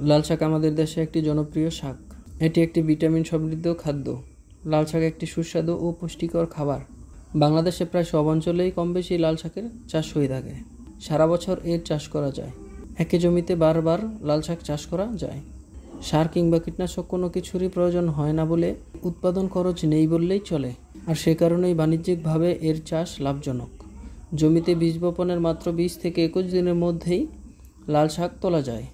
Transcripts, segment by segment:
লাল শাক আমাদের দেশে একটি জনপ্রিয় শাক। এটি একটি ভিটামিন সমৃদ্ধ খাদ্য। লাল শাক একটি সুস্বাদু ও পুষ্টিকর খাবার। বাংলাদেশে প্রায় সব অঞ্চলেই কম বেশি লাল শাকের চাষ হয়ে থাকে। সারা বছর এর চাষ করা যায়। একই জমিতে বারবার লাল শাক চাষ করা যায়। সার কিংবা কীটনাশক কোনো কিছুরই প্রয়োজন হয় না বলে উৎপাদন খরচ নেই বললেই চলে। আর সে কারণেই বাণিজ্যিকভাবে এর চাষ লাভজনক। জমিতে বীজ বপনের মাত্র 20 থেকে 21 দিনের মধ্যেই লাল শাক তোলা যায়।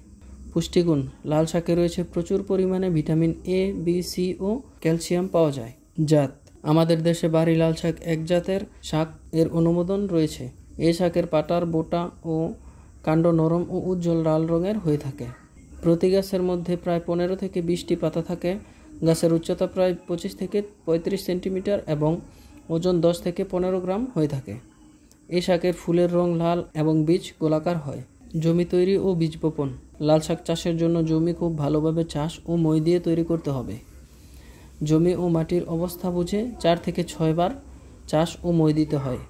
পুষ্টিগুণ: লাল শাকে রয়েছে প্রচুর পরিমাণে ভিটামিন এ, বি, সি ও ক্যালসিয়াম পাওয়া যায়। জাত: আমাদের দেশে বাড়ি লাল শাক এক জাতের শাক, এর অনুমোদন রয়েছে। এই শাকের পাতার বোটা ও কাণ্ড নরম ও উজ্জ্বল লাল রঙের হয়ে থাকে। প্রতি গাছের মধ্যে প্রায় 15 থেকে 20টি পাতা থাকে। গাছের উচ্চতা প্রায় 25 থেকে 35 সেন্টিমিটার এবং ওজন 10 থেকে 15 গ্রাম হয়ে থাকে। এই শাকের ফুলের রং লাল এবং বীজ গোলাকার হয়। জমি তৈরি ও বীজ বপন: লাল শাক চাষের জন্য জমি খুব ভালোভাবে চাষ ও মই দিয়ে তৈরি করতে হবে। জমি ও মাটির অবস্থা বুঝে 4 থেকে 6 বার চাষ ও মই দিতে হয়।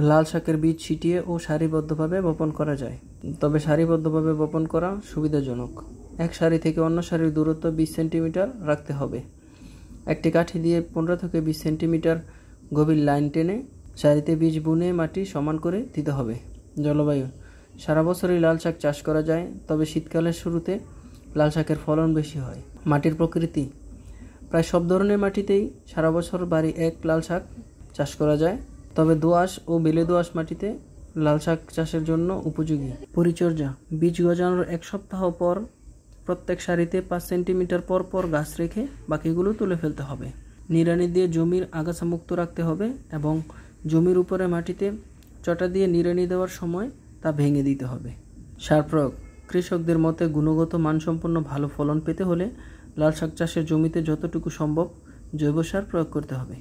লাল শাকের বীজ ছিটিয়ে ও সারিবদ্ধভাবে বপন করা যায়, তবে সারিবদ্ধভাবে বপন করা সুবিধাজনক। এক সারি থেকে অন্য সারির দূরত্ব 20 সেন্টিমিটার রাখতে হবে। একটি কাঠি দিয়ে 15 থেকে 20 সেন্টিমিটার গভীর লাইন টেনে সারিতে বীজ বুনে মাটি সমান করে দিতে হবে। জলবায়ু: সারা বছরই লাল শাক চাষ করা যায়, তবে শীতকালের শুরুতে লাল শাকের ফলন বেশি হয়। মাটির প্রকৃতি: প্রায় সব ধরনের মাটিতেই সারা বছর বাড়ি এক লাল শাক চাষ করা যায়, তবে দোআঁশ ও বেলে দোআঁশ মাটিতে লাল শাক চাষের জন্য উপযোগী। পরিচর্যা: বীজ গজানোর 1 সপ্তাহ পর প্রত্যেক সারিতে 5 সেন্টিমিটার পর পর গাছ রেখে বাকিগুলো তুলে ফেলতে হবে। নিড়ানি দিয়ে জমির আগাছা মুক্ত রাখতে হবে এবং জমির উপরে মাটিতে চটা দিয়ে নিড়ানি দেওয়ার সময় তা ভেঙে দিতে হবে। সার প্রয়োগ: কৃষকদের মতে গুণগত মানসম্পন্ন ভালো ফলন পেতে হলে লাল শাক চাষের জমিতে যতটুকু সম্ভব জৈব সার প্রয়োগ করতে হবে।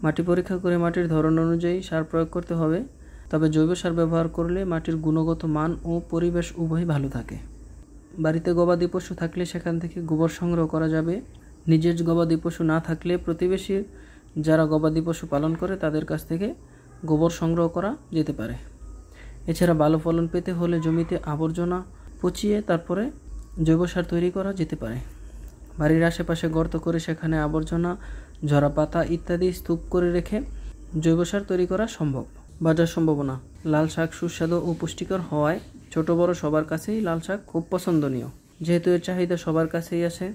মাটি পরীক্ষা করে মাটির ধরন অনুযায়ী সার প্রয়োগ করতে হবে, তবে জৈব সার ব্যবহার করলে মাটির গুণগত মান ও পরিবেশ উভয়ই ভালো থাকে। বাড়িতে গবাদি পশু থাকলে সেখান থেকে গোবর সংগ্রহ করা যাবে। নিজের গবাদি পশু না থাকলে প্রতিবেশী যারা গবাদি পশু পালন করে তাদের কাছ থেকে গোবর সংগ্রহ করা যেতে পারে। এছাড়া ভালো ফলন পেতে হলে জমিতে আবর্জনা পচিয়ে তারপরে জৈব সার তৈরি করা যেতে পারে। বাড়ির আশেপাশে গর্ত করে সেখানে আবর্জনা, ঝরা পাতা ইত্যাদি স্তূপ করে রেখে জৈব সার তৈরি করা সম্ভব। বাজার সম্ভাবনা: লাল শাক সুস্বাদু ও পুষ্টিকর হওয়ায় ছোট বড় সবার কাছেই লাল শাক খুব পছন্দনীয়। যেহেতু এর চাহিদা সবার কাছেই আছে,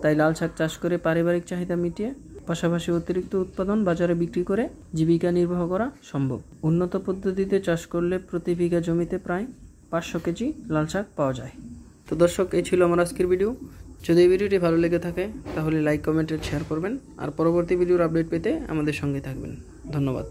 তাই লাল শাক চাষ করে পারিবারিক চাহিদা মিটিয়ে পাশাপাশি অতিরিক্ত উৎপাদন বাজারে বিক্রি করে জীবিকা নির্বাহ করা সম্ভব। উন্নত পদ্ধতিতে চাষ করলে প্রতি বিঘা জমিতে প্রায় 500 কেজি লাল শাক পাওয়া যায়। তো দর্শক, এই ছিল আমার আজকের ভিডিও। যদি এই ভিডিওটি ভালো লেগে থাকে তাহলে লাইক, কমেন্ট, শেয়ার করবেন। আর পরবর্তী ভিডিওর আপডেট পেতে আমাদের সঙ্গে থাকবেন। ধন্যবাদ।